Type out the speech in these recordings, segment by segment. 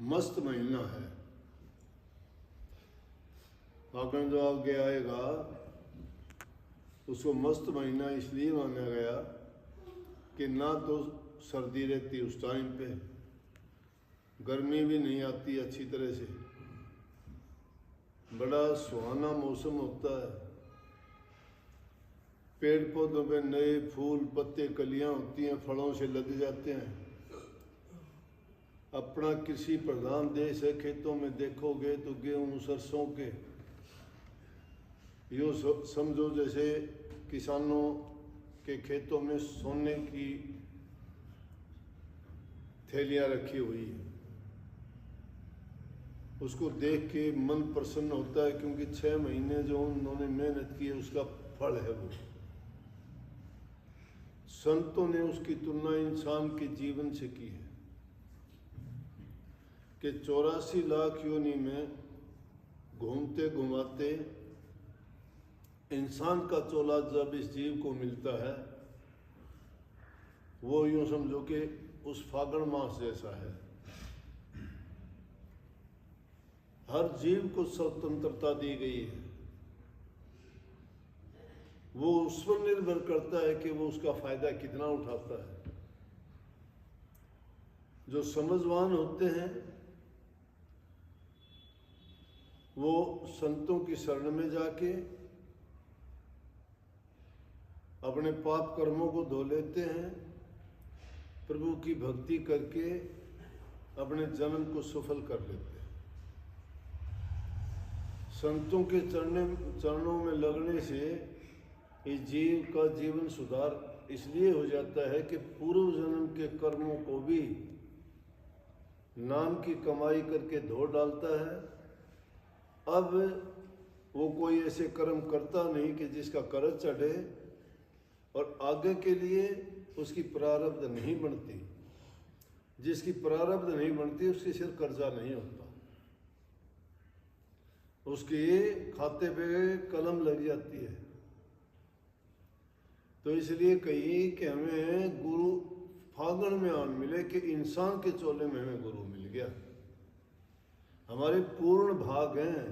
मस्त महीना है। फागण जो आगे आएगा उसको मस्त महीना इसलिए माना गया कि ना तो सर्दी रहती उस टाइम पे, गर्मी भी नहीं आती अच्छी तरह से, बड़ा सुहाना मौसम होता है। पेड़ पौधों पे नए फूल पत्ते कलियां होती हैं, फलों से लग जाते हैं। अपना कृषि प्रधान देश है, खेतों में देखोगे तो गेहूं सरसों के यो समझो जैसे किसानों के खेतों में सोने की थैलियां रखी हुई है। उसको देख के मन प्रसन्न होता है, क्योंकि 6 महीने जो उन्होंने मेहनत की है उसका फल है वो। संतों ने उसकी तुलना इंसान के जीवन से की है कि 84 लाख योनि में घूमते घुमाते इंसान का चोला जब इस जीव को मिलता है, वो यूं समझो कि उस फागण मास जैसा है। हर जीव को स्वतंत्रता दी गई है, वो उस पर निर्भर करता है कि वो उसका फायदा कितना उठाता है। जो समझवान होते हैं वो संतों की शरण में जाके अपने पाप कर्मों को धो लेते हैं, प्रभु की भक्ति करके अपने जन्म को सफल कर लेते हैं। संतों के चरणों में लगने से इस जीव का जीवन सुधार इसलिए हो जाता है कि पूर्व जन्म के कर्मों को भी नाम की कमाई करके धो डालता है। अब वो कोई ऐसे कर्म करता नहीं कि जिसका कर्ज चढ़े, और आगे के लिए उसकी प्रारब्ध नहीं बनती। जिसकी प्रारब्ध नहीं बनती उसके सिर कर्जा नहीं होता, उसके खाते पे कलम लग जाती है। तो इसलिए कही कि हमें गुरु फागण में आन मिले कि इंसान के चोले में हमें गुरु मिल गया। हमारे पूर्ण भाग हैं,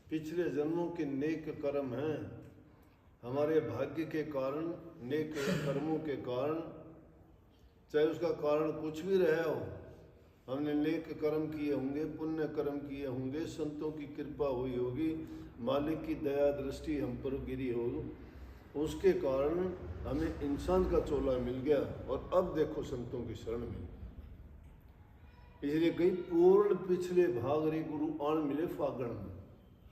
पिछले जन्मों के नेक कर्म हैं, हमारे भाग्य के कारण, नेक कर्मों के कारण, चाहे उसका कारण कुछ भी रहा हो, हमने नेक कर्म किए होंगे, पुण्य कर्म किए होंगे, संतों की कृपा हुई होगी, मालिक की दया दृष्टि हम पर गिरी होगी, उसके कारण हमें इंसान का चोला मिल गया। और अब देखो संतों की शरण में, इसलिए कई पूर्ण पिछले भाग रे गुरु आन मिले फागण में।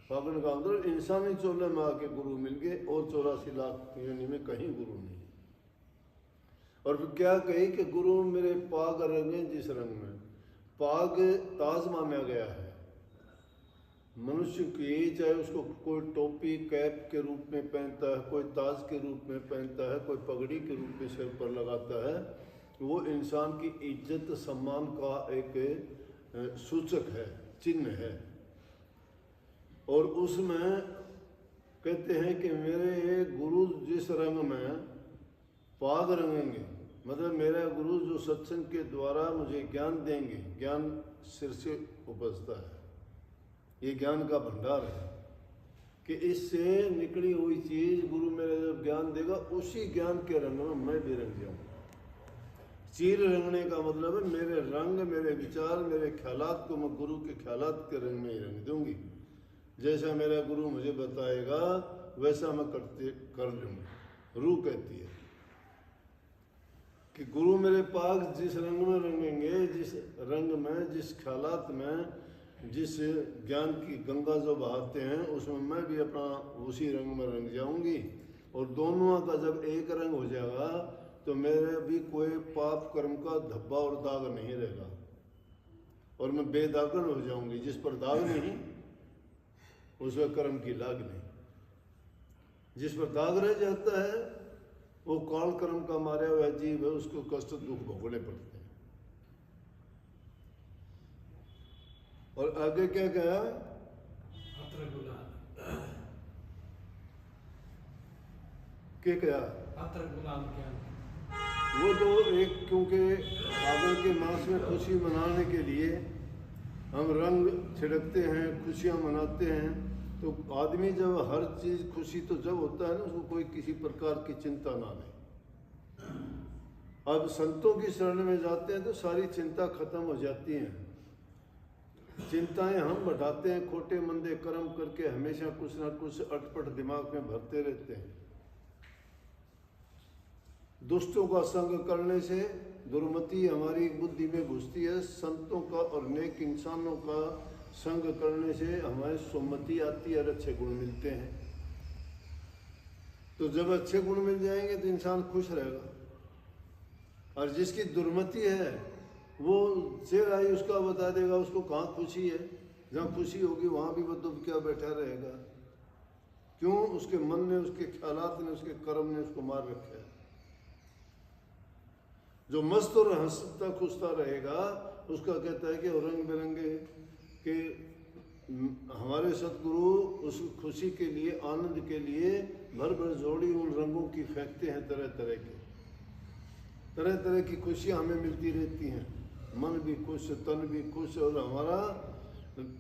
फागण का अंदर इंसानी चोले में आके गुरु मिल गए, और 84 लाख योनि में कहीं गुरु नहीं। और फिर क्या कही कि गुरु मेरे पाग रंगे जिस रंग में। पाग ताज माना गया है मनुष्य की, चाहे उसको कोई टोपी कैप के रूप में पहनता है, कोई ताज के रूप में पहनता है, कोई पगड़ी के रूप में सिर पर लगाता है, वो इंसान की इज्जत सम्मान का एक सूचक है, चिन्ह है। और उसमें कहते हैं कि मेरे गुरु जिस रंग में पाग रंगेंगे, मतलब मेरा गुरु जो सत्संग के द्वारा मुझे ज्ञान देंगे, ज्ञान सिर से उपजता है, ये ज्ञान का भंडार है कि इससे निकली हुई चीज गुरु मेरा जब ज्ञान देगा, उसी ज्ञान के रंग में मैं भी रंग जाऊंगा। चीर रंगने का मतलब है मेरे रंग, मेरे विचार, मेरे ख्यालात को मैं गुरु के ख्यालात के रंग में ही रंग दूंगी। जैसा मेरा गुरु मुझे बताएगा वैसा मैं कर लूँगी। रूह कहती है कि गुरु मेरे पास जिस रंग में रंगेंगे, जिस रंग में, जिस ख्यालात में, जिस ज्ञान की गंगा जो बहाते हैं, उसमें मैं भी अपना उसी रंग में रंग जाऊंगी। और दोनों का जब एक रंग हो जाएगा तो मेरे भी कोई पाप कर्म का धब्बा और दाग नहीं रहेगा, और मैं बेदागन हो जाऊंगी। जिस पर दाग नहीं उसमें कर्म की लाग नहीं। जिस पर दाग रह जाता है वो काल कर्म का मारा हुआ जीव है, उसको कष्ट दुख भोगने पड़ते हैं। और आगे क्या कहा, क्या कहा, वो तो एक, क्योंकि फागण के मास में खुशी मनाने के लिए हम रंग छिड़कते हैं, खुशियाँ मनाते हैं, तो आदमी जब हर चीज़ खुशी तो जब होता है ना, उसको कोई किसी प्रकार की चिंता ना ले। अब संतों की शरण में जाते हैं तो सारी चिंता खत्म हो जाती हैं। चिंताएं हम बढ़ाते हैं, खोटे मंदे कर्म करके हमेशा कुछ ना कुछ अटपट दिमाग में भरते रहते हैं। दुष्टों का संग करने से दुर्मति हमारी बुद्धि में घुसती है, संतों का और नेक इंसानों का संग करने से हमारी सुमति आती है और अच्छे गुण मिलते हैं। तो जब अच्छे गुण मिल जाएंगे तो इंसान खुश रहेगा। और जिसकी दुर्मति है वो शेर आई उसका बता देगा उसको कहाँ खुशी है। जहाँ खुशी होगी वहाँ भी वो दुब क्या बैठा रहेगा। क्यों? उसके मन ने, उसके ख्यालात ने, उसके कर्म ने उसको मार रखा है। जो मस्त और हंसता खुशता रहेगा उसका कहता है कि रंग बिरंगे के हमारे सतगुरु उस खुशी के लिए, आनंद के लिए भर भर जोड़ी उन रंगों की फेंकते हैं। तरह तरह के, तरह तरह की खुशियाँ हमें मिलती रहती हैं। मन भी खुश, तन भी खुश और हमारा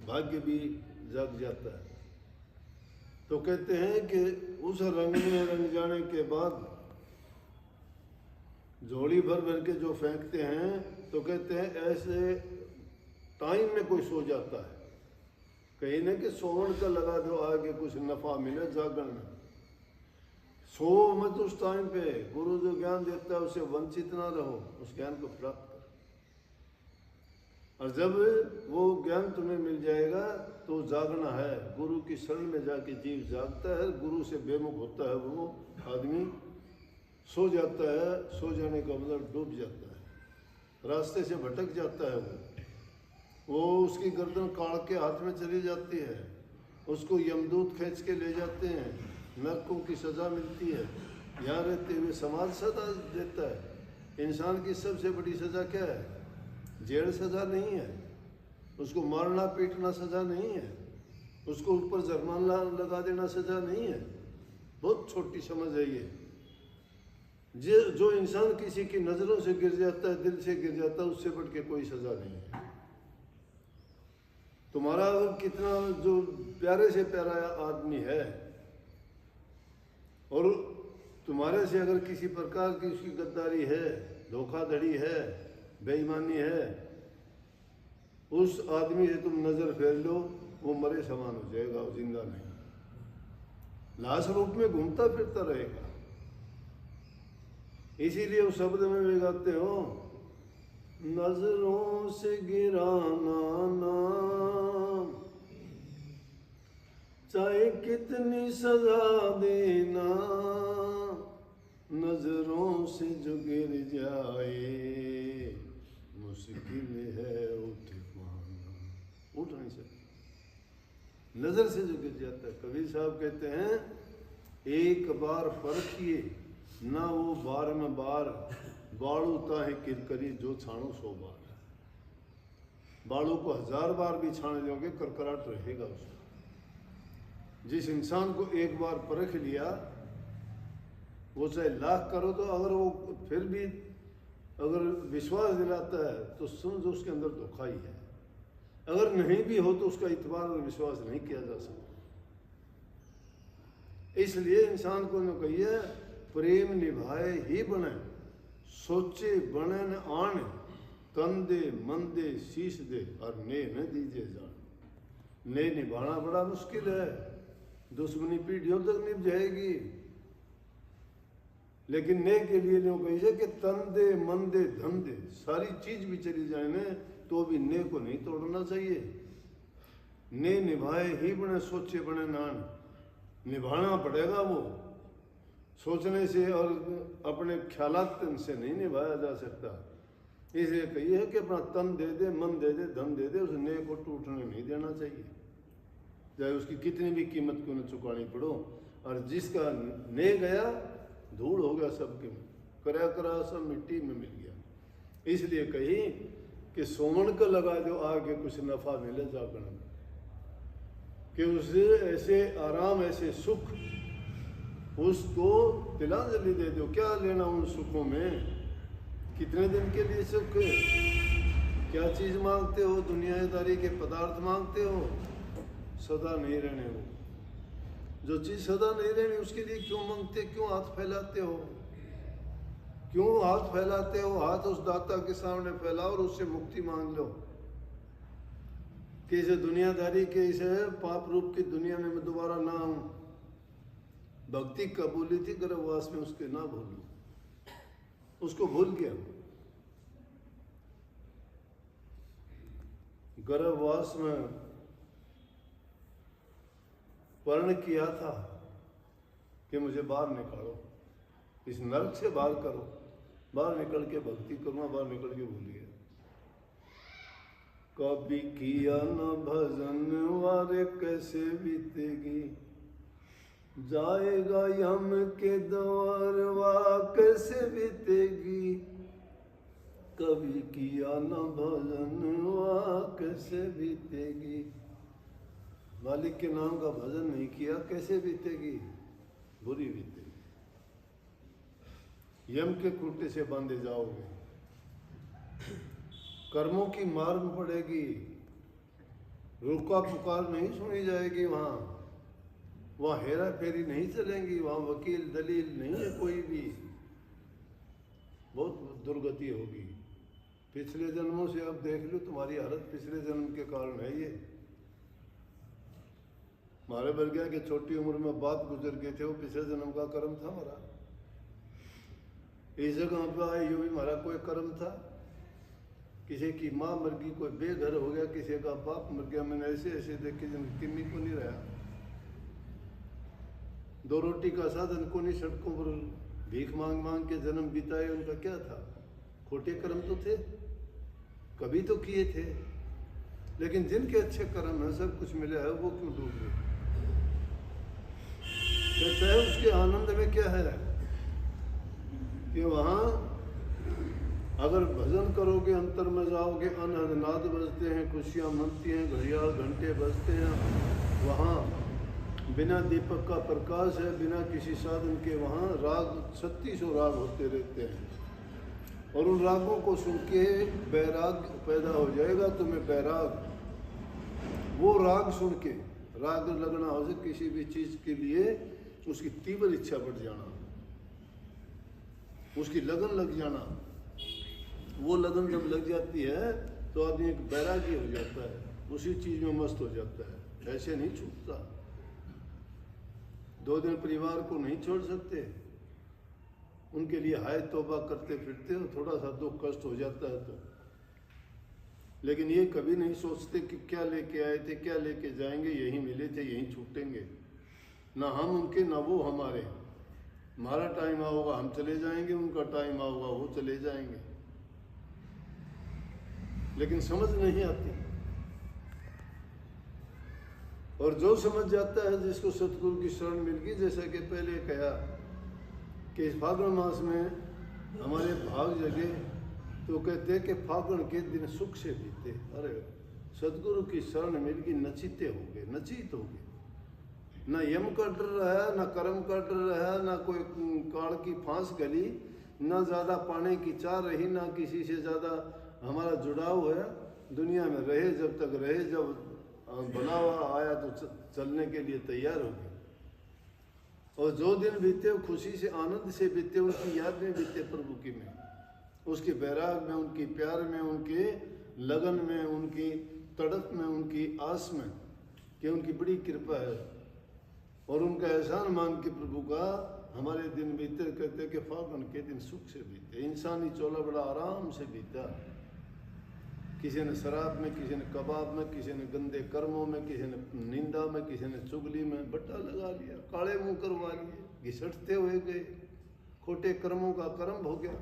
भाग्य भी जग जाता है। तो कहते हैं कि उस रंग में रंग जाने के बाद झोली भर भर के जो फेंकते हैं, तो कहते हैं ऐसे टाइम में कोई सो जाता है। कहीं ना कि सोवन का लगा दो आगे कुछ नफा मिले जागरण में। सो मत उस टाइम पे। गुरु जो ज्ञान देता है उसे वंचित ना रहो, उस ज्ञान को प्राप्त करो। और जब वो ज्ञान तुम्हें मिल जाएगा तो जागना है। गुरु की शरण में जाके जीव जागता है। गुरु से बेमुख होता है वो आदमी, सो जाता है। सो जाने का मतलब डूब जाता है, रास्ते से भटक जाता है। वो उसकी गर्दन काट के हाथ में चली जाती है, उसको यमदूत खींच के ले जाते हैं, नरकों की सज़ा मिलती है। यहाँ रहते हुए समाज सज़ा देता है। इंसान की सबसे बड़ी सज़ा क्या है? जेल सज़ा नहीं है, उसको मारना पीटना सज़ा नहीं है, उसको ऊपर जुर्माना लगा देना सज़ा नहीं है। बहुत छोटी समझ है ये। जो इंसान किसी की नज़रों से गिर जाता है, दिल से गिर जाता है, उससे बढ़ के कोई सज़ा नहीं है। तुम्हारा कितना जो प्यारे से प्यारा आदमी है और तुम्हारे से अगर किसी प्रकार की उसकी गद्दारी है, धोखाधड़ी है, बेईमानी है, उस आदमी से तुम नज़र फेर लो, वो मरे समान हो जाएगा, वो जिंदा नहीं, लाश रूप में घूमता फिरता रहेगा। इसीलिए उस शब्द में वे गाते हो, नजरों से गिराना नाम, चाहे कितनी सजा देना, नजरों से जो गिर जाए मुश्किल है उठ पाना। उठ नहीं सकता, नजर से जो गिर जाता है। कबीर साहब कहते हैं, एक बार परखिए ना वो बार में बार, बाड़ू ताहे किरकरी जो छाणो सो बार। बाड़ू को 1000 बार भी छान लोगे करकराट रहेगा उसका। जिस इंसान को एक बार परख लिया, वो चाहे लाख करो तो अगर वो फिर भी अगर विश्वास दिलाता है तो समझो उसके अंदर धोखा ही है। अगर नहीं भी हो तो उसका इतबार और विश्वास नहीं किया जा सकता। इसलिए इंसान को न कहिए, प्रेम निभाए ही बने, सोचे बने न आन, तन दे मन दे शीश दे और ने न दीजिए जान। ने निभाना बड़ा मुश्किल है, दुश्मनी पीढ़ियों तक निभ जाएगी। लेकिन ने के लिए नो कहिए कि तन दे मन दे धन दे, सारी चीज भी चली जाए न तो भी ने को नहीं तोड़ना चाहिए। ने निभाए ही बने, सोचे बने नान, निभाना पड़ेगा। वो सोचने से और अपने ख्यालात से नहीं निभाया जा सकता। इसलिए कहिए कि अपना तन दे दे, मन दे दे, धन दे दे, उस ने को टूटने नहीं देना चाहिए, चाहे उसकी कितनी भी कीमत क्यों न चुकानी पड़ो। और जिसका ने गया धूल हो गया सबके में, करा करा सब मिट्टी में मिल गया। इसलिए कही कि सोमन का लगा दो आगे कुछ नफा मिले जाकर, कि उसे ऐसे आराम, ऐसे सुख उसको तिलांजलि दे दो। क्या लेना उन सुखों में, कितने दिन के लिए सुख है? क्या चीज मांगते हो? दुनियादारी के पदार्थ मांगते हो? सदा नहीं रहने वो। जो चीज सदा नहीं रहनी उसके लिए क्यों मांगते, क्यों हाथ फैलाते हो? क्यों हाथ फैलाते हो? हाथ उस दाता के सामने फैलाओ और उससे मुक्ति मांग लो कि इसे दुनियादारी के, इसे पाप रूप की दुनिया में मैं दोबारा ना आऊं। भक्ति कबूली थी गर्भवास में, उसके ना भूलूं, उसको भूल गया। गर्भवास में प्रण किया था कि मुझे बाहर निकालो, इस नरक से बाहर करो, बाहर निकल के भक्ति करूंगा, बाहर निकल के भूल गया। कभी किया न भजन वारे कैसे बीतेगी, जाएगा यम के द्वार वा कैसे बीतेगी। कभी किया न भजन वा कैसे बीतेगी, मालिक के नाम का भजन नहीं किया कैसे बीतेगी, बुरी बीतेगी। यम के खूंटे से बांधे जाओगे, कर्मों की मार पड़ेगी, रुका पुकार नहीं सुनी जाएगी, वहाँ हेरा फेरी नहीं चलेंगी, वहाँ वकील दलील नहीं है कोई भी, बहुत दुर्गति होगी। पिछले जन्मों से अब देख लो तुम्हारी हालत पिछले जन्म के कारण है ये। हमारे बरगया के छोटी उम्र में बाप गुजर गए थे, वो पिछले जन्म का कर्म था हमारा। इस जगह पे आए यो भी हमारा कोई कर्म था। किसी की माँ मर गई, कोई बेघर हो गया, किसी का बाप मर गया। मैंने ऐसे ऐसे देखे जिनकी किन्नी को नहीं रहा, दो रोटी का साधन को नहीं, सड़कों पर भीख मांग मांग के जन्म बिताए। उनका क्या था? खोटे कर्म तो थे, कभी तो किए थे, लेकिन जिनके अच्छे कर्म है, सब कुछ मिला है, वो क्यों डूब गए? कहते हैं उसके आनंद में क्या है कि वहाँ अगर भजन करोगे, अंतर में जाओगे, अनहद नाद बजते हैं, खुशियाँ मनती हैं, घड़ियाल घंटे बजते हैं, वहाँ बिना दीपक का प्रकाश है, बिना किसी साधन के। वहाँ राग 3600 राग होते रहते हैं, और उन रागों को सुन के बैराग पैदा हो जाएगा तुम्हें, बैराग। वो राग सुन के राग लगना हो जाए किसी भी चीज़ के लिए, उसकी तीव्र इच्छा बढ़ जाना, उसकी लगन लग जाना। वो लगन जब लग जाती है तो आदमी एक बैरागी हो जाता है, उसी चीज़ में मस्त हो जाता है, ऐसे नहीं छूटता। 2 दिन परिवार को नहीं छोड़ सकते, उनके लिए हाय तौबा करते फिरते हो, थोड़ा सा दुख कष्ट हो जाता है तो। लेकिन ये कभी नहीं सोचते कि क्या लेके आए थे, क्या लेके जाएंगे, यहीं मिले थे, यहीं छूटेंगे। ना हम उनके, ना वो हमारे। हमारा टाइम आओगा हम चले जाएंगे, उनका टाइम आओगा वो चले जाएंगे। लेकिन समझ नहीं आती। और जो समझ जाता है, जिसको सतगुरु की शरण मिल गई, जैसा कि पहले कहा कि इस फागुन मास में हमारे भाग जगे, तो कहते हैं कि फागुन के दिन सुख से बीते। अरे सतगुरु की शरण मिल गई, नचिते हो गए, नचित हो गए। ना यम का डर रहा, ना कर्म का डर रहा, ना कोई काल की फांस गली, ना ज़्यादा पाने की चाह रही, ना किसी से ज़्यादा हमारा जुड़ाव है। दुनिया में रहे जब तक रहे, जब बनावा आया तो चलने के लिए तैयार हो गए। और जो दिन बीते वो खुशी से, आनंद से बीते, उनकी याद में बीते, प्रभु की में, उसके बैराग में, उनकी प्यार में, उनके लगन में, उनकी तड़प में, उनकी आस में कि उनकी बड़ी कृपा है। और उनका एहसान मान के प्रभु का हमारे दिन बीते। कहते कि फागुन के दिन सुख से बीते। इंसानी चोला बड़ा आराम से बीता। किसी ने शराब में, किसी ने कबाब में, किसी ने गंदे कर्मों में, किसी ने निंदा में, किसी ने चुगली में बट्टा लगा लिया, काले मुंह करवा लिए, घिसटते हुए गए, खोटे कर्मों का कर्म हो गया।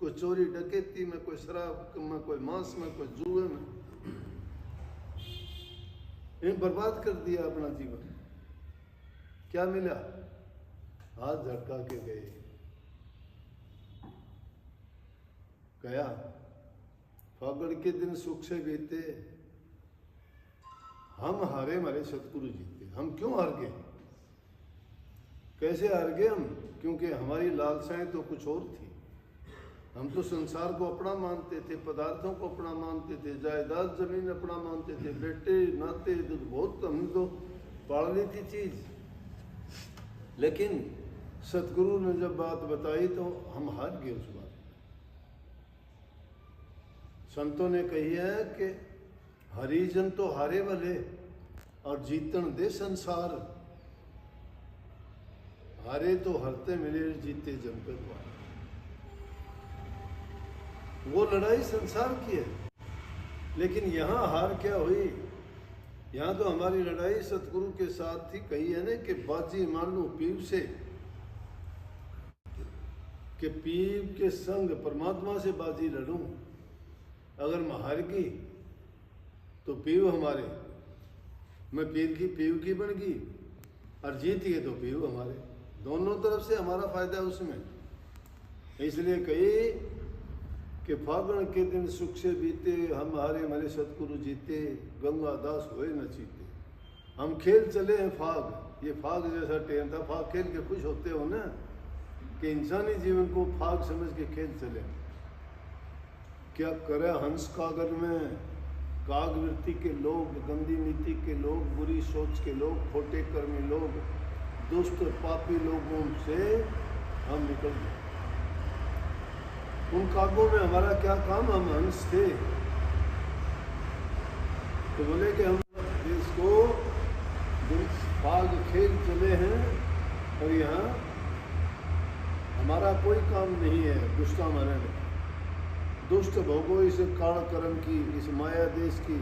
कोई चोरी डकैती में, कोई शराब में, कोई मांस में, कोई जुए में, ये बर्बाद कर दिया अपना जीवन। क्या मिला? हाथ झटका के गए। गया फागुन के दिन सुख से बीते। हम हारे, हमारे सतगुरु जीते। हम क्यों हार गए? कैसे हार गए हम? क्योंकि हमारी लालसाएं तो कुछ और थी। हम तो संसार को अपना मानते थे, पदार्थों को अपना मानते थे, जायदाद जमीन अपना मानते थे, बेटे नाते तो बहुत हमने तो पाल ली थी चीज। लेकिन सतगुरु ने जब बात बताई तो हम हार गए उस बात। संतों ने कही है कि हरिजन तो हारे वाले और जीतन दे संसार। हारे तो हरते मिले, जीते जमकर वाले। वो लड़ाई संसार की है। लेकिन यहां हार क्या हुई? यहां तो हमारी लड़ाई सतगुरु के साथ थी। कही है ना कि बाजी मान लो पीव से, कि पीव के संग परमात्मा से बाजी लड़ूं। अगर मैं हार गई तो पीव हमारे, मैं पीव की बन गई, और जीत गए तो पीव हमारे। दोनों तरफ से हमारा फायदा है उसमें। इसलिए कही कि फागण के दिन सुख से बीते, हम हारे हमारे सतगुरु जीते, गंगा दास हुए न चीते। हम खेल चले हैं फाग। ये फाग जैसा टेम था, फाग खेल के खुश होते हो ना, कि इंसानी जीवन को फाग समझ के खेल चले। क्या करे हंस कागज में, कागवृत्ति के लोग, गंदी नीति के लोग, बुरी सोच के लोग, खोटे कर्मी लोग, दुष्ट पापी लोगों से हम निकल गए। उन कागों में हमारा क्या काम? हम हंस थे। तो बोले कि हम देश को फाग खेल चले हैं और यहाँ हमारा कोई काम नहीं है दुष्टा मारने का। दुष्ट भोगो इस काल कर्म की, इस माया देश की,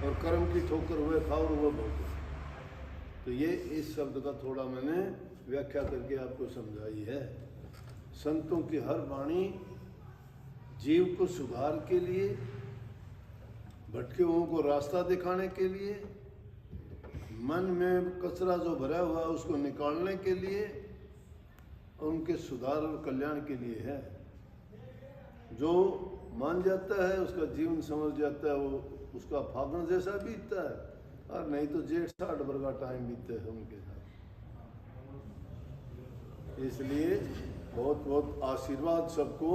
और कर्म की ठोकर हुए खाओ हुए भोगो। तो ये इस शब्द का थोड़ा मैंने व्याख्या करके आपको समझाई है। संतों की हर वाणी जीव को सुधार के लिए, भटके हुओं को रास्ता दिखाने के लिए, मन में कचरा जो भरा हुआ है उसको निकालने के लिए, उनके सुधार और कल्याण के लिए है। जो मान जाता है उसका जीवन समझ जाता है, वो उसका फागण जैसा बीतता है, और नहीं तो जेठ 60 वर्ष का टाइम बीतता है उनके साथ। इसलिए बहुत बहुत आशीर्वाद सबको।